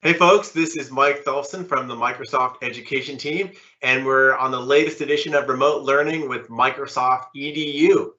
Hey folks, this is Mike Tholfsen from the Microsoft Education team, and we're on the latest edition of Remote Learning with Microsoft EDU.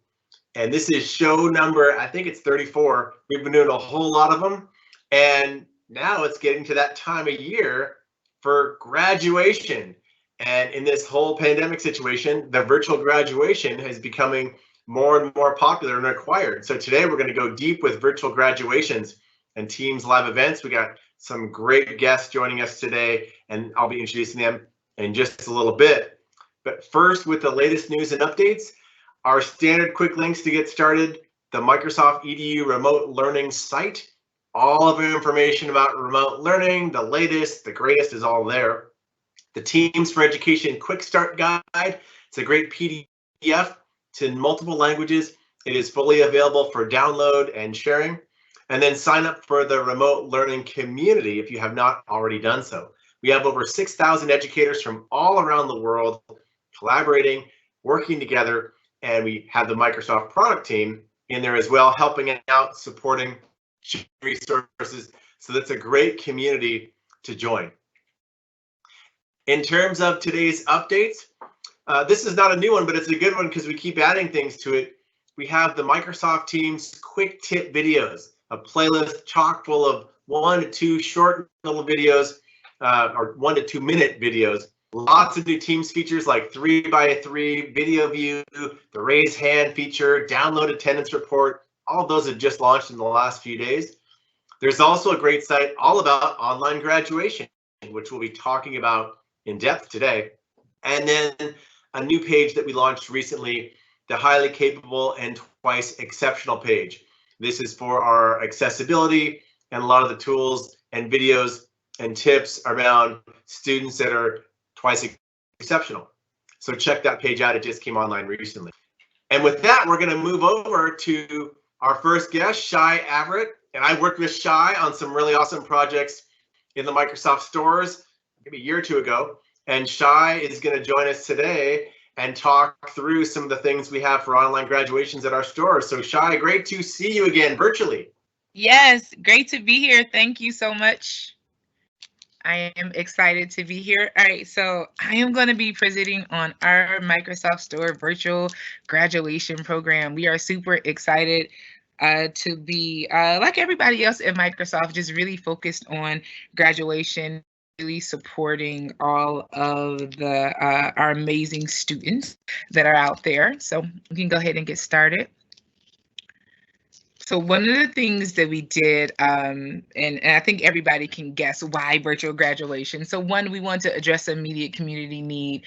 And this is show number, I think it's 34. We've been doing a whole lot of them, and now it's getting to that time of year for graduation. And in this whole pandemic situation, the virtual graduation is becoming more and more popular and required. So today we're going to go deep with virtual graduations and Teams live events. We got some great guests joining us today, and I'll be introducing them in just a little bit. But first, with the latest news and updates, our standard quick links to get started, the Microsoft EDU remote learning site. All of the information about remote learning, the latest, the greatest is all there. The Teams for Education Quick Start Guide. It's a great PDF. It's in multiple languages. It is fully available for download and sharing. And then sign up for the remote learning community if you have not already done so. We have over 6,000 educators from all around the world collaborating, working together, and we have the Microsoft product team in there as well, helping out, supporting resources. So that's a great community to join. In terms of today's updates, this is not a new one, but it's a good one because we keep adding things to it. We have the Microsoft Teams quick tip videos, a playlist chock full of 1 to 2 short little videos, or 1 to 2 minute videos. Lots of new Teams features like 3x3 video view, the raise hand feature, download attendance report. All of those have just launched in the last few days. There's also a great site all about online graduation, which we'll be talking about in depth today. And then a new page that we launched recently, the highly capable and twice exceptional page. This is for our accessibility and a lot of the tools and videos and tips around students that are twice exceptional. So check that page out. It just came online recently. And with that, we're going to move over to our first guest, Shy Averett. And I worked with Shy on some really awesome projects in the Microsoft stores maybe a year or two ago. And Shy is going to join us today and talk through some of the things we have for online graduations at our stores. So Shy, great to see you again virtually. Yes, great to be here. Thank you so much. I am excited to be here. All right, so I am going to be presenting on our Microsoft Store virtual graduation program. We are super excited to be, like everybody else at Microsoft, just really focused on graduation, really supporting all of the our amazing students that are out there. So we can go ahead and get started. So one of the things that we did, and I think everybody can guess why virtual graduation. So one, we want to address immediate community need.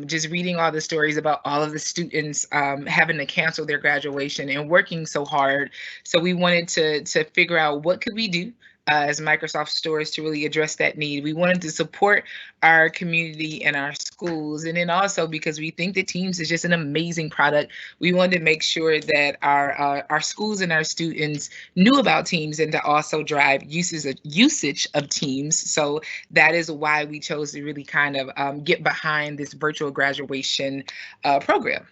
Just reading all the stories about all of the students having to cancel their graduation and working so hard. So we wanted to figure out what could we do as Microsoft stores to really address that need. We wanted to support our community and our schools. And then also because we think that Teams is just an amazing product, we wanted to make sure that our schools and our students knew about Teams and to also drive usage of Teams. So that is why we chose to really kind of get behind this virtual graduation program.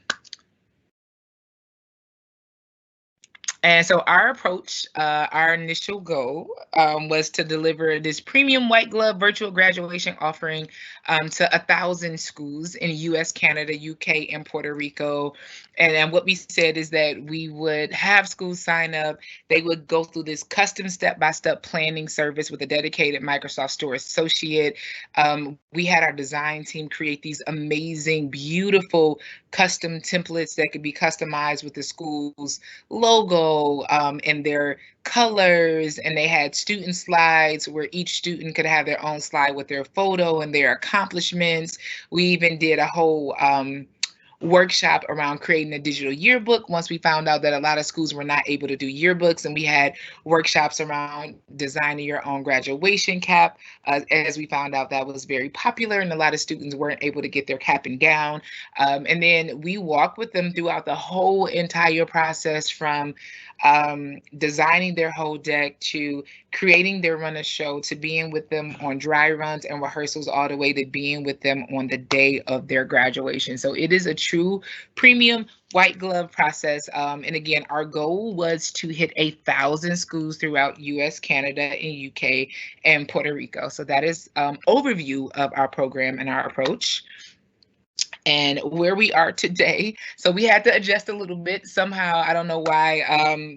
And so our approach, our initial goal was to deliver this premium white glove virtual graduation offering to 1,000 schools in US, Canada, UK, and Puerto Rico. And what we said is that we would have schools sign up. They would go through this custom step-by-step planning service with a dedicated Microsoft Store associate. We had our design team create these amazing, beautiful custom templates that could be customized with the school's logo and their colors, and they had student slides where each student could have their own slide with their photo and their accomplishments. We even did a whole workshop around creating a digital yearbook once we found out that a lot of schools were not able to do yearbooks, and we had workshops around designing your own graduation cap as we found out that was very popular and a lot of students weren't able to get their cap and gown. And then we walked with them throughout the whole entire process from designing their whole deck to creating their runner show to being with them on dry runs and rehearsals all the way to being with them on the day of their graduation. So it is a true premium white glove process. And again, our goal was to hit 1,000 schools throughout US, Canada, and UK, and Puerto Rico. So that is overview of our program and our approach and where we are today. So we had to adjust a little bit. Somehow, I don't know why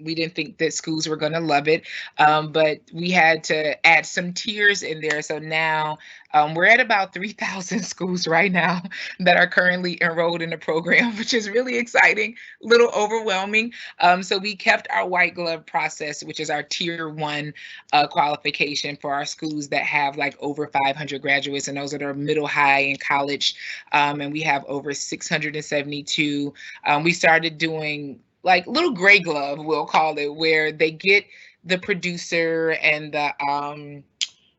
we didn't think that schools were going to love it, but we had to add some tiers in there. So now we're at about 3,000 schools right now that are currently enrolled in the program, which is really exciting, a little overwhelming. So we kept our white glove process, which is our tier 1 qualification for our schools that have like over 500 graduates, and those that are middle, high, and college. And we have over 672. We started doing like little gray glove, we'll call it, where they get the producer and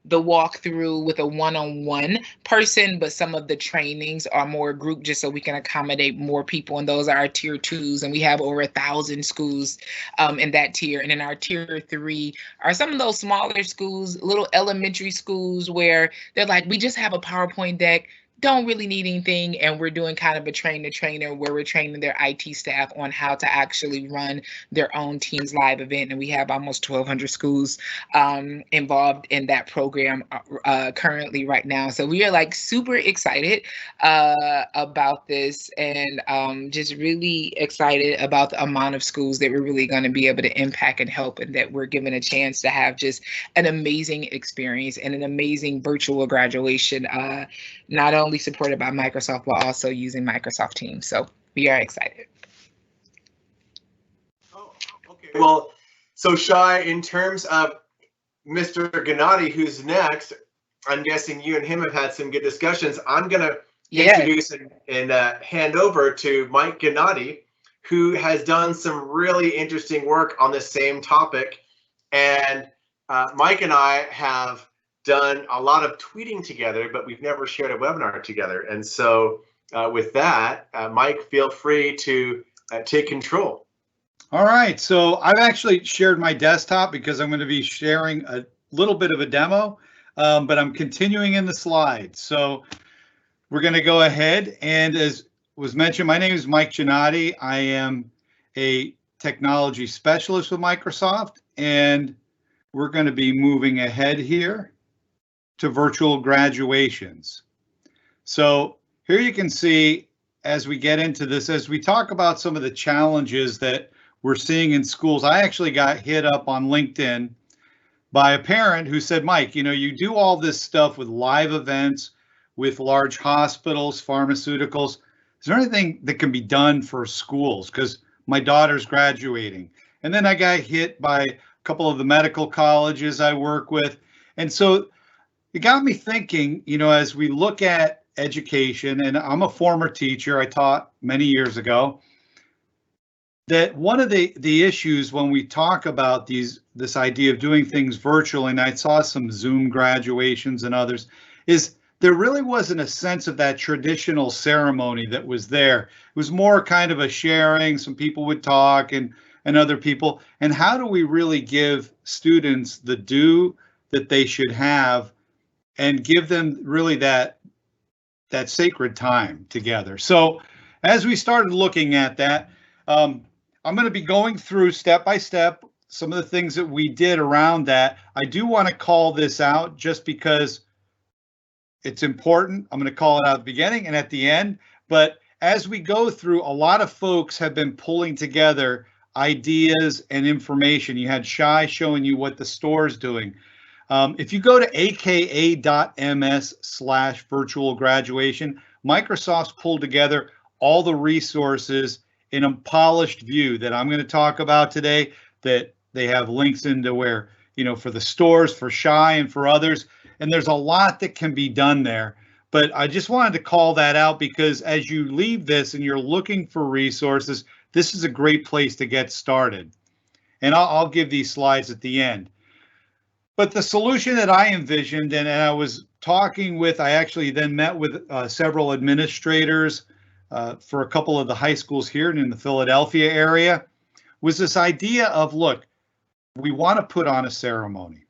the walkthrough with a one-on-one person, but some of the trainings are more group just so we can accommodate more people. And those are our tier 2s. And we have over 1,000 schools in that tier. And in our tier 3 are some of those smaller schools, little elementary schools where they're like, we just have a PowerPoint deck, don't really need anything, and we're doing kind of a train-the-trainer where we're training their IT staff on how to actually run their own Teams Live event. And we have almost 1,200 schools involved in that program currently right now. So we are like super excited about this, and just really excited about the amount of schools that we're really going to be able to impact and help, and that we're given a chance to have just an amazing experience and an amazing virtual graduation, not only supported by Microsoft, but also using Microsoft Teams. So we are excited. Oh, okay. Well, so Shy, in terms of Mr. Gannotti, who's next, I'm guessing you and him have had some good discussions. I'm going to introduce and hand over to Mike Gannotti, who has done some really interesting work on the same topic. And Mike and I have done a lot of tweeting together, but we've never shared a webinar together. And so with that, Mike, feel free to take control. All right, so I've actually shared my desktop because I'm going to be sharing a little bit of a demo, but I'm continuing in the slides. So we're going to go ahead, and as was mentioned, my name is Mike Gannotti. I am a technology specialist with Microsoft, and we're going to be moving ahead here to virtual graduations. So here you can see, as we get into this, as we talk about some of the challenges that we're seeing in schools, I actually got hit up on LinkedIn by a parent who said, Mike, you know, you do all this stuff with live events, with large hospitals, pharmaceuticals. Is there anything that can be done for schools? Because my daughter's graduating. And then I got hit by a couple of the medical colleges I work with. And so it got me thinking, you know, as we look at education, and I'm a former teacher, I taught many years ago, that one of the issues when we talk about this idea of doing things virtually, and I saw some Zoom graduations and others, is there really wasn't a sense of that traditional ceremony that was there. It was more kind of a sharing, some people would talk and other people. And how do we really give students the due that they should have and give them really that sacred time together? So as we started looking at that, I'm going to be going through step by step some of the things that we did around that. I do want to call this out just because it's important. I'm going to call it out at the beginning and at the end. But as we go through, a lot of folks have been pulling together ideas and information. You had Shy showing you what the store is doing. If you go to aka.ms/virtual graduation, Microsoft's pulled together all the resources in a polished view that I'm going to talk about today, that they have links into where, you know, for the stores, for Shy and for others. And there's a lot that can be done there. But I just wanted to call that out because as you leave this and you're looking for resources, this is a great place to get started. And I'll give these slides at the end. But the solution that I envisioned, and I was talking with, I actually then met with several administrators for a couple of the high schools here in the Philadelphia area, was this idea of, look, we want to put on a ceremony.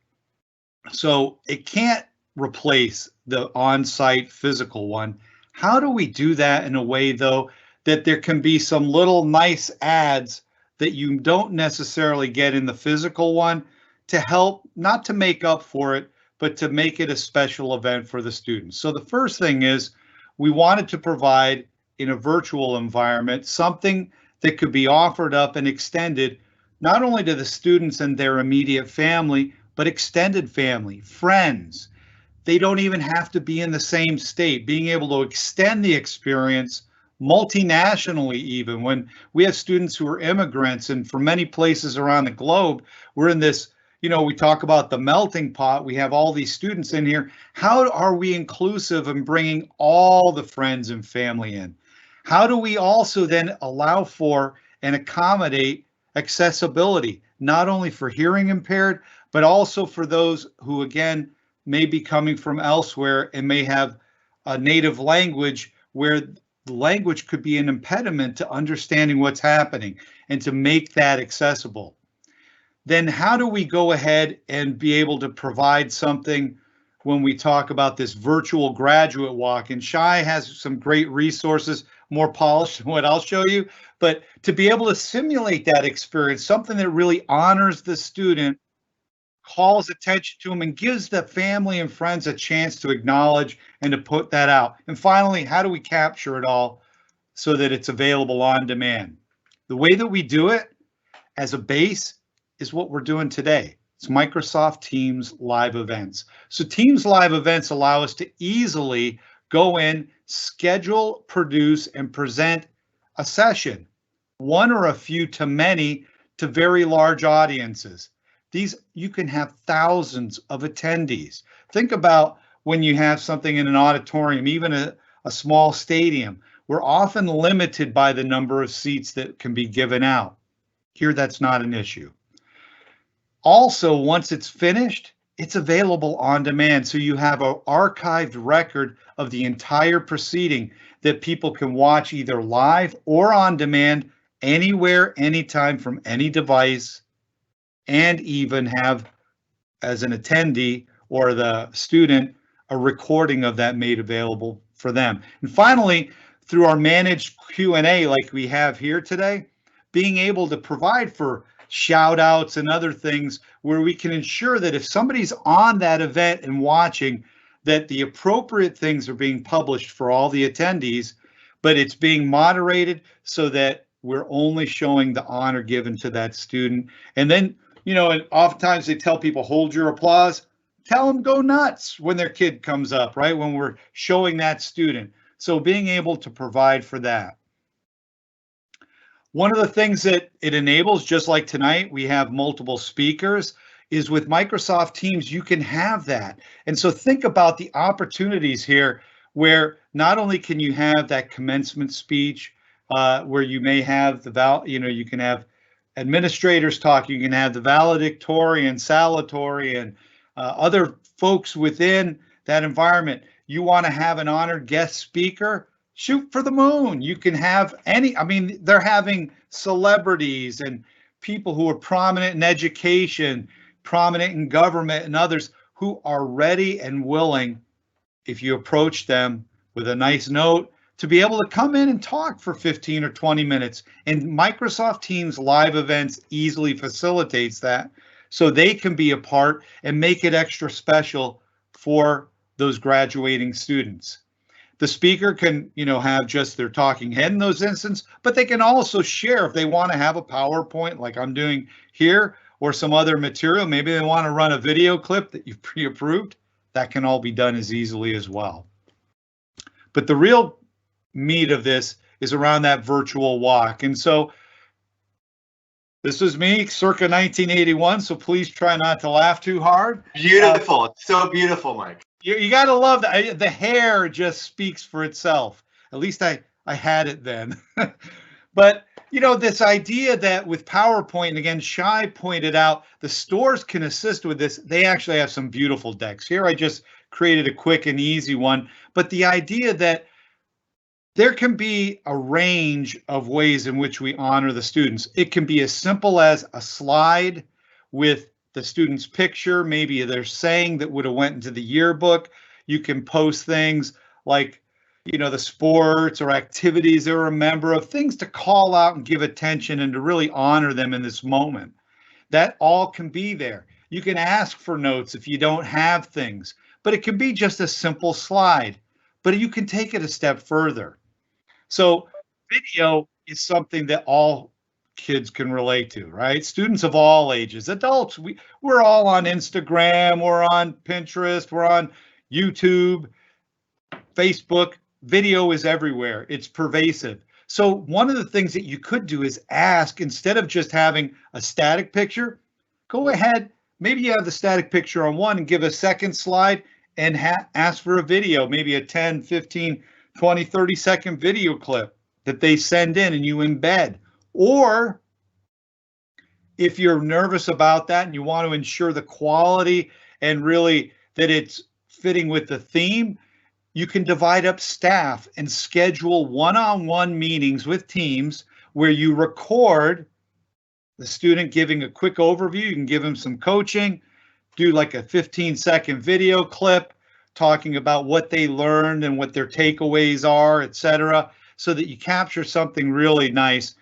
So it can't replace the on-site physical one. How do we do that in a way, though, that there can be some little nice ads that you don't necessarily get in the physical one to help, not to make up for it, but to make it a special event for the students. So the first thing is we wanted to provide in a virtual environment something that could be offered up and extended not only to the students and their immediate family, but extended family, friends. They don't even have to be in the same state. Being able to extend the experience multinationally, even when we have students who are immigrants and from many places around the globe, we're in this, we talk about the melting pot. We have all these students in here. How are we inclusive in bringing all the friends and family in? How do we also then allow for and accommodate accessibility, not only for hearing impaired, but also for those who, again, may be coming from elsewhere and may have a native language where the language could be an impediment to understanding what's happening and to make that accessible. Then how do we go ahead and be able to provide something when we talk about this virtual graduate walk? And Shy has some great resources, more polished than what I'll show you, but to be able to simulate that experience, something that really honors the student, calls attention to them, and gives the family and friends a chance to acknowledge and to put that out. And finally, how do we capture it all so that it's available on demand? The way that we do it as a base is what we're doing today. It's Microsoft Teams live events. So Teams live events allow us to easily go in, schedule, produce, and present a session, one or a few to many, to very large audiences. These, you can have thousands of attendees. Think about when you have something in an auditorium, even a small stadium. We're often limited by the number of seats that can be given out. Here, that's not an issue. Also, once it's finished, it's available on demand. So you have an archived record of the entire proceeding that people can watch either live or on demand, anywhere, anytime, from any device, and even have, as an attendee or the student, a recording of that made available for them. And finally, through our managed Q&A like we have here today, being able to provide for shout outs and other things where we can ensure that if somebody's on that event and watching, that the appropriate things are being published for all the attendees, but it's being moderated so that we're only showing the honor given to that student. And then, and oftentimes they tell people, hold your applause, tell them go nuts when their kid comes up, right? When we're showing that student. So being able to provide for that. One of the things that it enables, just like tonight, we have multiple speakers, is with Microsoft Teams, you can have that. And so think about the opportunities here where not only can you have that commencement speech, where you may have you can have administrators talk, you can have the valedictorian, salutatorian, other folks within that environment. You want to have an honored guest speaker, shoot for the moon. You can have they're having celebrities and people who are prominent in education, prominent in government, and others who are ready and willing, if you approach them with a nice note, to be able to come in and talk for 15 or 20 minutes. And Microsoft Teams live events easily facilitates that, so they can be a part and make it extra special for those graduating students. The speaker can, have just their talking head in those instances, but they can also share if they want to have a PowerPoint like I'm doing here, or some other material. Maybe they want to run a video clip that you've pre-approved. That can all be done as easily as well. But the real meat of this is around that virtual walk. And so this was me circa 1981, so please try not to laugh too hard. Beautiful. It's so beautiful, Mike. You got to love that. The hair just speaks for itself. At least I had it then. But, this idea that with PowerPoint, and again, Shy pointed out, the stores can assist with this. They actually have some beautiful decks. Here I just created a quick and easy one. But the idea that there can be a range of ways in which we honor the students. It can be as simple as a slide with the student's picture, maybe they're saying that would have went into the yearbook. You can post things like, the sports or activities they're a member of, things to call out and give attention and to really honor them in this moment. That all can be there. You can ask for notes if you don't have things, but it can be just a simple slide, but you can take it a step further. So video is something that all kids can relate to, right? Students of all ages, adults, we're all on Instagram, we're on Pinterest, we're on YouTube, Facebook. Video is everywhere. It's pervasive. So one of the things that you could do is ask, instead of just having a static picture, go ahead, maybe you have the static picture on one and give a second slide and ask for a video, maybe a 10, 15, 20, 30-second video clip that they send in and you embed. Or if you're nervous about that and you want to ensure the quality and really that it's fitting with the theme, you can divide up staff and schedule one-on-one meetings with teams where you record the student giving a quick overview. You can give them some coaching, do like a 15-second video clip talking about what they learned and what their takeaways are, etc., so that you capture something really nice.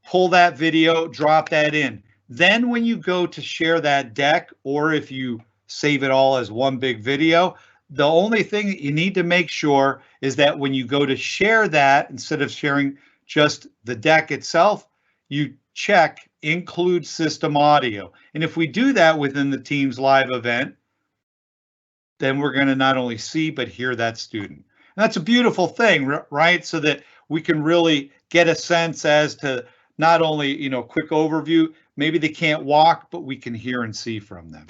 Pull that video, drop that in. Then when you go to share that deck, or if you save it all as one big video, the only thing that you need to make sure is that when you go to share that, instead of sharing just the deck itself, you check include system audio. And if we do that within the Teams live event, then we're going to not only see but hear that student. And that's a beautiful thing, right? So that we can really get a sense as to not only, quick overview, maybe they can't walk, but we can hear and see from them.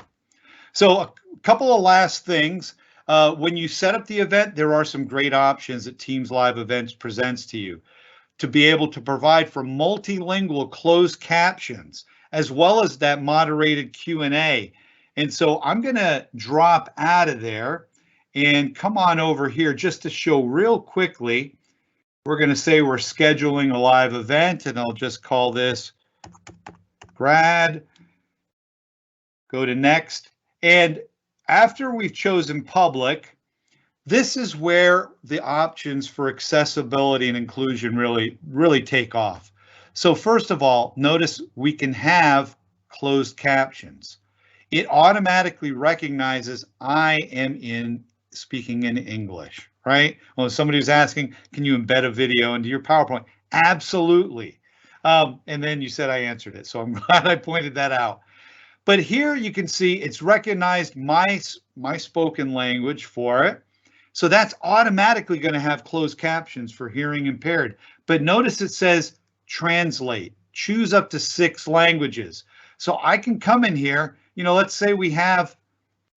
So a couple of last things. When you set up the event, there are some great options that Teams Live Events presents to you to be able to provide for multilingual closed captions, as well as that moderated Q&A. And so I'm going to drop out of there and come on over here just to show real quickly. We're going to say we're scheduling a live event, and I'll just call this grad. Go to next. And after we've chosen public, this is where the options for accessibility and inclusion really take off. So first of all, notice we can have closed captions. It automatically recognizes I am speaking in English, right? Well, somebody was asking, can you embed a video into your PowerPoint? Absolutely. And then you said I answered it, so I'm glad I pointed that out. But here you can see it's recognized my spoken language for it. So that's automatically going to have closed captions for hearing impaired. But notice it says translate, choose up to 6 languages. So I can come in here, let's say we have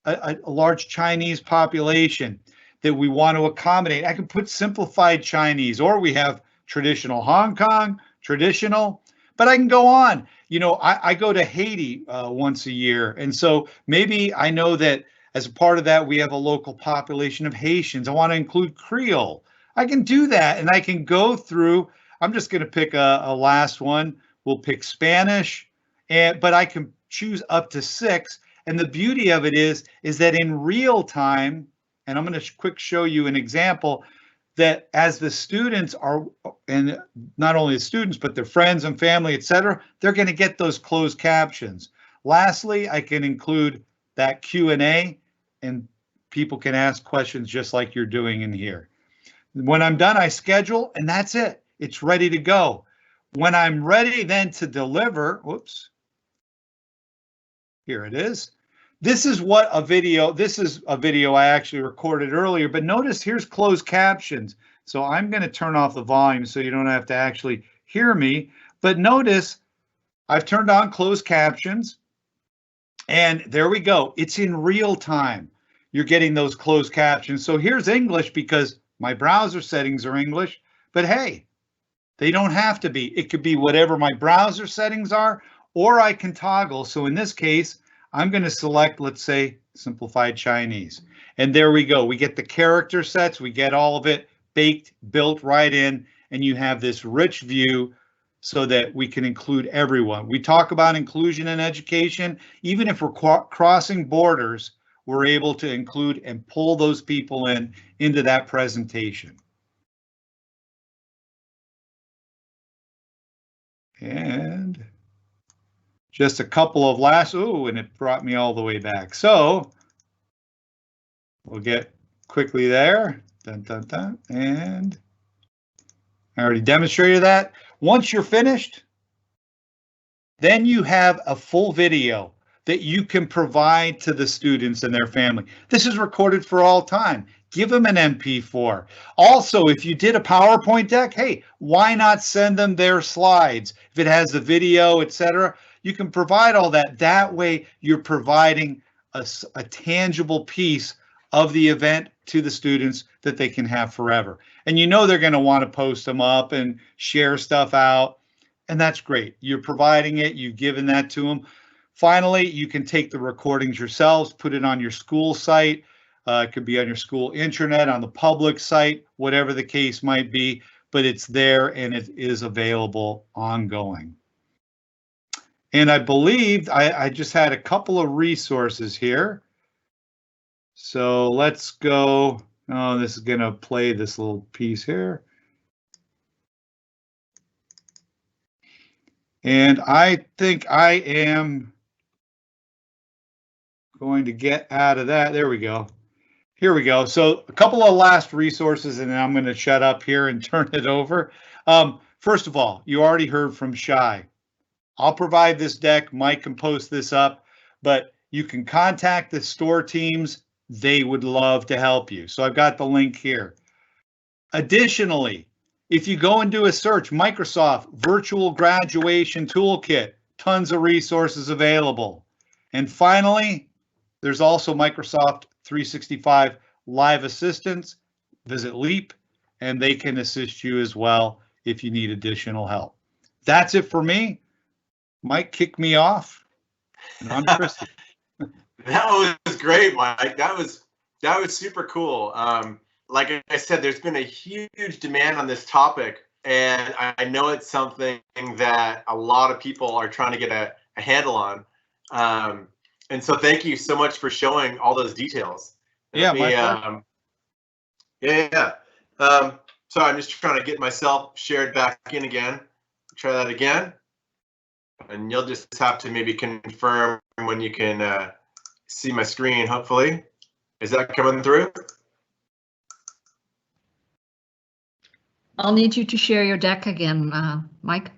a large Chinese population that we want to accommodate. I can put simplified Chinese, or we have traditional Hong Kong, traditional, but I can go on. I go to Haiti once a year. And so maybe I know that as a part of that, we have a local population of Haitians. I want to include Creole. I can do that, and I can go through. I'm just going to pick a last one. We'll pick Spanish, but I can choose up to 6. And the beauty of it is that in real time, and I'm going to quick show you an example, that as the students are, and not only the students, but their friends and family, etc., they're going to get those closed captions. Lastly, I can include that Q&A, and people can ask questions just like you're doing in here. When I'm done, I schedule, and that's it. It's ready to go. When I'm ready then to deliver, whoops, here it is. This is a video I actually recorded earlier, but notice here's closed captions. So I'm going to turn off the volume so you don't have to actually hear me. But notice I've turned on closed captions, and there we go. It's in real time. You're getting those closed captions. So here's English because my browser settings are English, but hey, they don't have to be. It could be whatever my browser settings are, or I can toggle. So in this case, I'm going to select, let's say, simplified Chinese. And there we go. We get the character sets. We get all of it baked, built right in, and you have this rich view so that we can include everyone. We talk about inclusion in education. Even if we're crossing borders, we're able to include and pull those people into that presentation. And just a couple of last, ooh, and it brought me all the way back. So we'll get quickly there. Dun, dun, dun. And I already demonstrated that. Once you're finished, then you have a full video that you can provide to the students and their family. This is recorded for all time. Give them an MP4. Also, if you did a PowerPoint deck, hey, why not send them their slides? If it has the video, etc., you can provide all that. That way, you're providing a tangible piece of the event to the students that they can have forever. And you know they're going to want to post them up and share stuff out. And that's great. You're providing it. You've given that to them. Finally, you can take the recordings yourselves, put it on your school site. It could be on your school intranet, on the public site, whatever the case might be, but it's there and it is available ongoing. And I believe I just had a couple of resources here. So let's go. Oh, this is going to play this little piece here. And I think I am going to get out of that. There we go. Here we go. So a couple of last resources, and then I'm going to shut up here and turn it over. First of all, you already heard from Shy. I'll provide this deck. Mike can post this up, but you can contact the store teams. They would love to help you. So I've got the link here. Additionally, if you go and do a search, Microsoft Virtual Graduation Toolkit, tons of resources available. And finally, there's also Microsoft 365 Live Assistance. Visit Leap, and they can assist you as well if you need additional help. That's it for me. Mike, kick me off. And I'm Christy. That was great, Mike. That was super cool. Like I said, there's been a huge demand on this topic, and I know it's something that a lot of people are trying to get a handle on. And so thank you so much for showing all those details. Yeah, So I'm just trying to get myself shared back in again. Try that again. And you'll just have to maybe confirm when you can see my screen, hopefully. Is that coming through? I'll need you to share your deck again, Mike.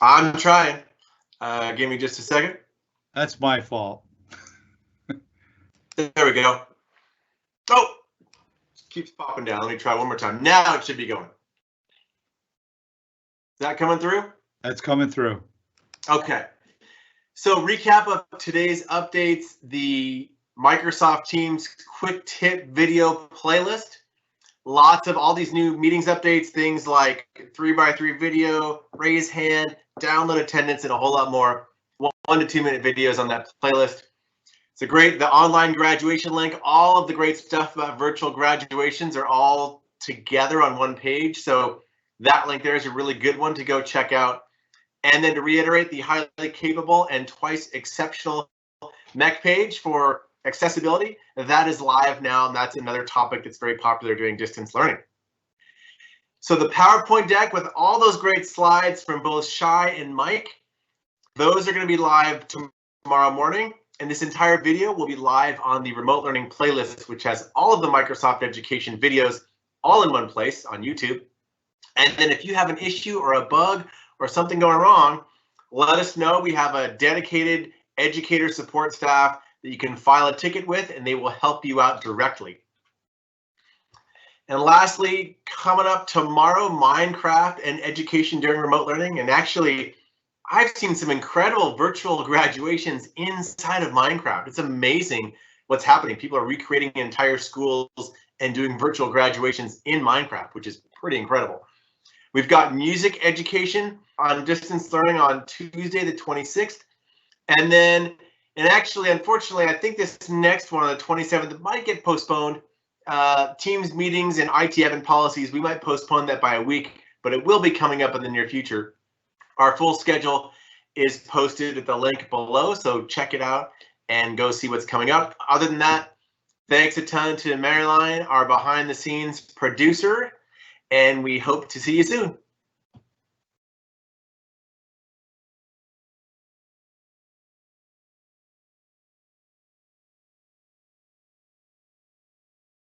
I'm trying. Give me just a second. That's my fault. There we go. Oh, keeps popping down. Let me try one more time. Now it should be going. Is that coming through? That's coming through. Okay. So recap of today's updates, the Microsoft Teams quick tip video playlist. Lots of all these new meetings updates, things like 3x3 video, raise hand, download attendance, and a whole lot more. 1 to 2 minute videos on that playlist. It's the online graduation link, all of the great stuff about virtual graduations are all together on one page. So that link there is a really good one to go check out. And then to reiterate, the highly capable and twice exceptional MEC page for accessibility, that is live now, and that's another topic that's very popular during distance learning. So the PowerPoint deck with all those great slides from both Shy and Mike, those are going to be live tomorrow morning, and this entire video will be live on the remote learning playlist, which has all of the Microsoft Education videos all in one place on YouTube. And then if you have an issue or a bug or something going wrong, let us know. We have a dedicated educator support staff that you can file a ticket with, and they will help you out directly. And lastly, coming up tomorrow, Minecraft and education during remote learning. And actually, I've seen some incredible virtual graduations inside of Minecraft. It's amazing what's happening. People are recreating entire schools and doing virtual graduations in Minecraft, which is pretty incredible. We've got music education on distance learning on Tuesday, the 26th. And then, and actually, unfortunately, I think this next one on the 27th might get postponed. Teams meetings and IT admin policies, we might postpone that by a week, but it will be coming up in the near future. Our full schedule is posted at the link below, so check it out and go see what's coming up. Other than that, thanks a ton to Marilyn, our behind the scenes producer, and we hope to see you soon.